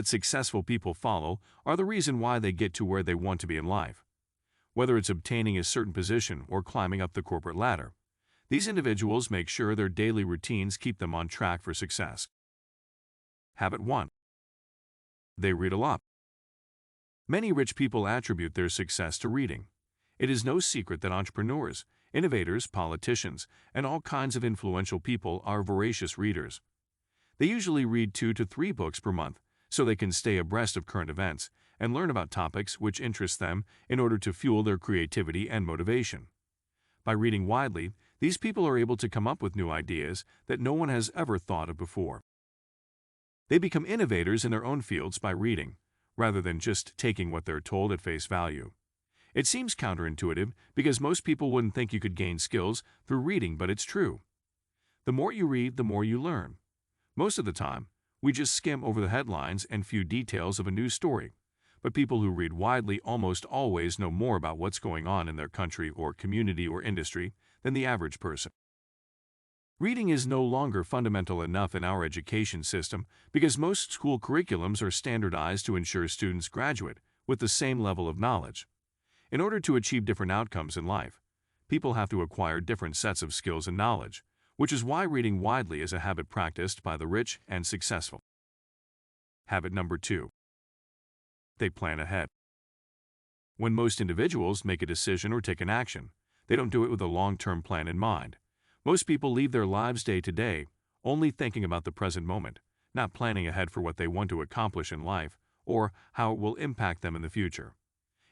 that successful people follow are the reason why they get to where they want to be in life. Whether it's obtaining a certain position or climbing up the corporate ladder, these individuals make sure their daily routines keep them on track for success. Habit 1. They read a lot. Many rich people attribute their success to reading. It is no secret that entrepreneurs, innovators, politicians, and all kinds of influential people are voracious readers. They usually read 2 to 3 books per month, so they can stay abreast of current events and learn about topics which interest them in order to fuel their creativity and motivation. By reading widely, these people are able to come up with new ideas that no one has ever thought of before. They become innovators in their own fields by reading, rather than just taking what they're told at face value. It seems counterintuitive because most people wouldn't think you could gain skills through reading, but it's true. The more you read, the more you learn. Most of the time, we just skim over the headlines and few details of a news story, but people who read widely almost always know more about what's going on in their country or community or industry than the average person. Reading is no longer fundamental enough in our education system because most school curriculums are standardized to ensure students graduate with the same level of knowledge. In order to achieve different outcomes in life, people have to acquire different sets of skills and knowledge, which is why reading widely is a habit practiced by the rich and successful. Habit number 2. They plan ahead. When most individuals make a decision or take an action, they don't do it with a long-term plan in mind. Most people live their lives day to day, only thinking about the present moment, not planning ahead for what they want to accomplish in life or how it will impact them in the future.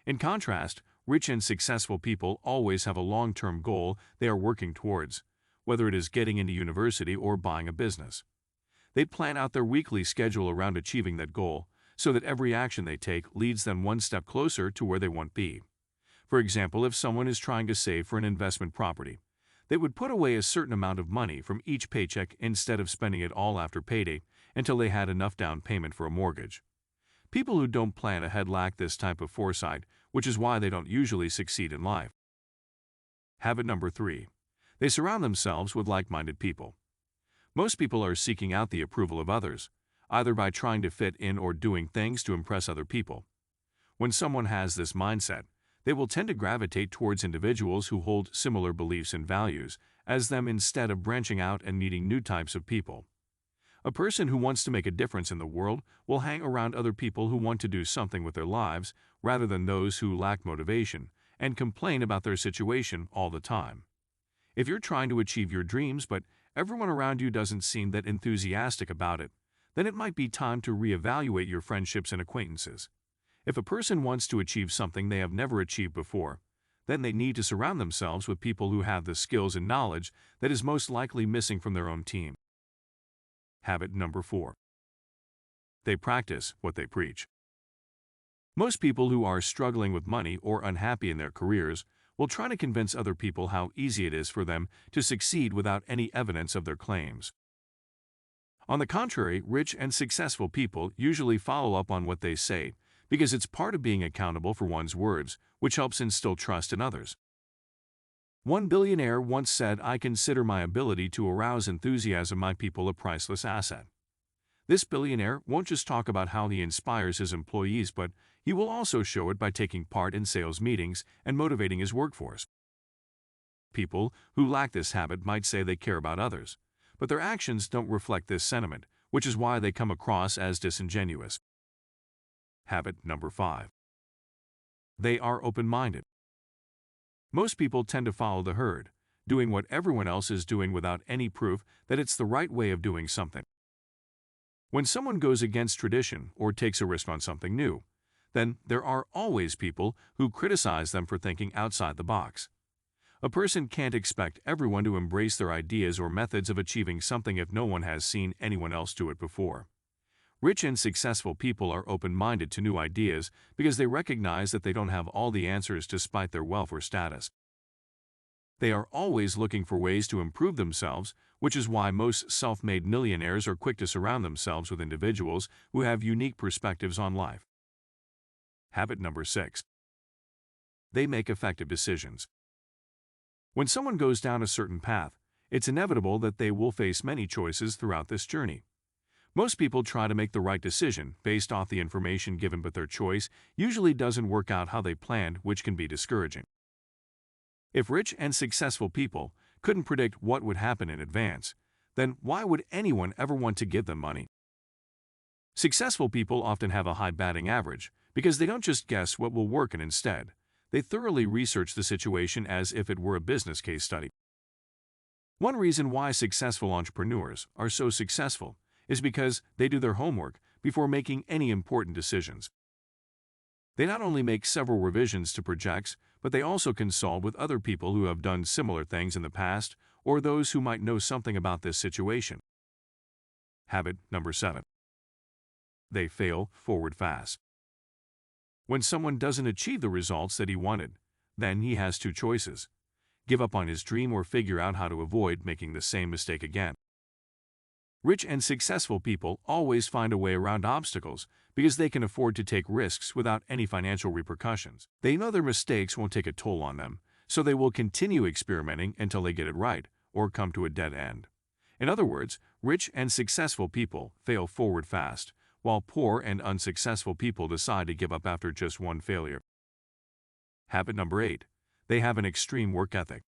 In contrast, rich and successful people always have a long-term goal they are working towards, whether it is getting into university or buying a business. They plan out their weekly schedule around achieving that goal so that every action they take leads them one step closer to where they want to be. For example, if someone is trying to save for an investment property, they would put away a certain amount of money from each paycheck instead of spending it all after payday until they had enough down payment for a mortgage. People who don't plan ahead lack this type of foresight, which is why they don't usually succeed in life. Habit number 3. They surround themselves with like-minded people. Most people are seeking out the approval of others, either by trying to fit in or doing things to impress other people. When someone has this mindset, they will tend to gravitate towards individuals who hold similar beliefs and values as them instead of branching out and meeting new types of people. A person who wants to make a difference in the world will hang around other people who want to do something with their lives rather than those who lack motivation and complain about their situation all the time. If you're trying to achieve your dreams but everyone around you doesn't seem that enthusiastic about it, then it might be time to reevaluate your friendships and acquaintances. If a person wants to achieve something they have never achieved before, then they need to surround themselves with people who have the skills and knowledge that is most likely missing from their own team. Habit number 4. They practice what they preach. Most people who are struggling with money or unhappy in their careers will try to convince other people how easy it is for them to succeed without any evidence of their claims. On the contrary, rich and successful people usually follow up on what they say because it's part of being accountable for one's words, which helps instill trust in others. One billionaire once said, "I consider my ability to arouse enthusiasm in my people a priceless asset." This billionaire won't just talk about how he inspires his employees, but he will also show it by taking part in sales meetings and motivating his workforce. People who lack this habit might say they care about others, but their actions don't reflect this sentiment, which is why they come across as disingenuous. Habit number 5. They are open-minded. Most people tend to follow the herd, doing what everyone else is doing without any proof that it's the right way of doing something. When someone goes against tradition or takes a risk on something new, then there are always people who criticize them for thinking outside the box. A person can't expect everyone to embrace their ideas or methods of achieving something if no one has seen anyone else do it before. Rich and successful people are open-minded to new ideas because they recognize that they don't have all the answers despite their wealth or status. They are always looking for ways to improve themselves, which is why most self-made millionaires are quick to surround themselves with individuals who have unique perspectives on life. Habit number 6. They make effective decisions. When someone goes down a certain path, it's inevitable that they will face many choices throughout this journey. Most people try to make the right decision based off the information given, but their choice usually doesn't work out how they planned, which can be discouraging. If rich and successful people couldn't predict what would happen in advance, then why would anyone ever want to give them money? Successful people often have a high batting average because they don't just guess what will work, and instead, they thoroughly research the situation as if it were a business case study. One reason why successful entrepreneurs are so successful is because they do their homework before making any important decisions. They not only make several revisions to projects, but they also consult with other people who have done similar things in the past or those who might know something about this situation. Habit number 7. They fail forward fast. When someone doesn't achieve the results that he wanted, then he has two choices: give up on his dream or figure out how to avoid making the same mistake again. Rich and successful people always find a way around obstacles because they can afford to take risks without any financial repercussions. They know their mistakes won't take a toll on them, so they will continue experimenting until they get it right or come to a dead end. In other words, rich and successful people fail forward fast, while poor and unsuccessful people decide to give up after just one failure. Habit number 8. They have an extreme work ethic.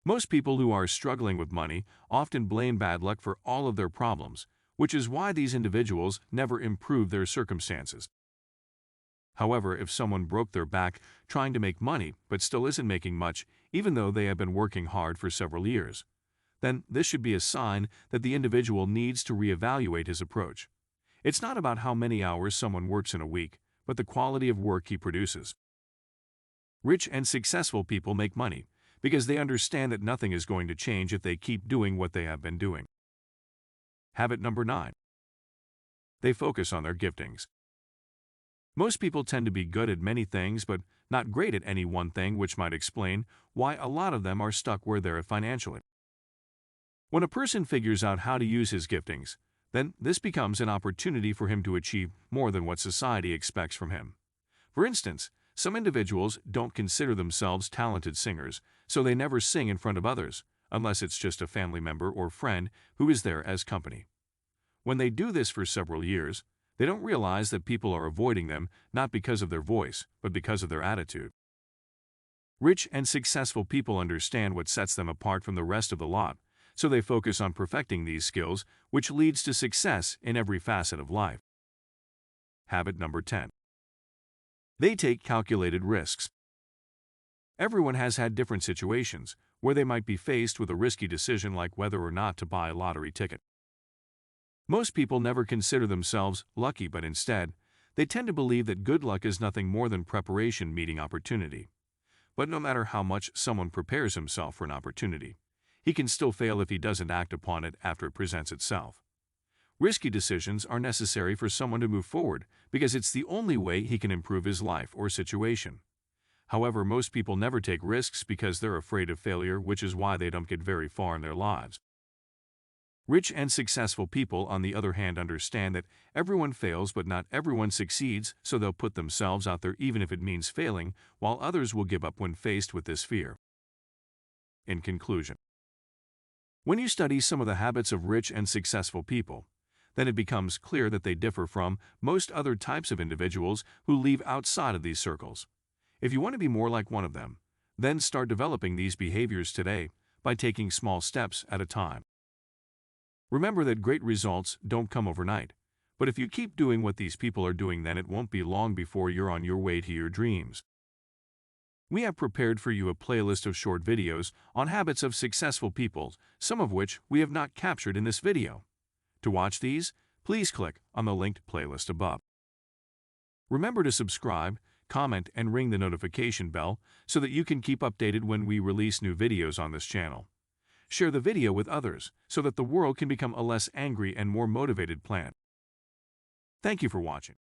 Most people who are struggling with money often blame bad luck for all of their problems, which is why these individuals never improve their circumstances. However, if someone broke their back trying to make money but still isn't making much, even though they have been working hard for several years, then this should be a sign that the individual needs to reevaluate his approach. It's not about how many hours someone works in a week, but the quality of work he produces. Rich and successful people make money because they understand that nothing is going to change if they keep doing what they have been doing. Habit number 9. They focus on their giftings. Most people tend to be good at many things but not great at any one thing, which might explain why a lot of them are stuck where they're at financially. When a person figures out how to use his giftings, then this becomes an opportunity for him to achieve more than what society expects from him. For instance, some individuals don't consider themselves talented singers, so they never sing in front of others, unless it's just a family member or friend who is there as company. When they do this for several years, they don't realize that people are avoiding them not because of their voice, but because of their attitude. Rich and successful people understand what sets them apart from the rest of the lot, so they focus on perfecting these skills, which leads to success in every facet of life. Habit number 10. They take calculated risks. Everyone has had different situations where they might be faced with a risky decision like whether or not to buy a lottery ticket. Most people never consider themselves lucky, but instead, they tend to believe that good luck is nothing more than preparation meeting opportunity. But no matter how much someone prepares himself for an opportunity, he can still fail if he doesn't act upon it after it presents itself. Risky decisions are necessary for someone to move forward because it's the only way he can improve his life or situation. However, most people never take risks because they're afraid of failure, which is why they don't get very far in their lives. Rich and successful people, on the other hand, understand that everyone fails but not everyone succeeds, so they'll put themselves out there even if it means failing, while others will give up when faced with this fear. In conclusion, when you study some of the habits of rich and successful people, then it becomes clear that they differ from most other types of individuals who live outside of these circles. If you want to be more like one of them, then start developing these behaviors today by taking small steps at a time. Remember that great results don't come overnight, but if you keep doing what these people are doing, then it won't be long before you're on your way to your dreams. We have prepared for you a playlist of short videos on habits of successful people, some of which we have not captured in this video. To watch these, please click on the linked playlist above. Remember to subscribe, comment, and ring the notification bell so that you can keep updated when we release new videos on this channel. Share the video with others so that the world can become a less angry and more motivated planet. Thank you for watching.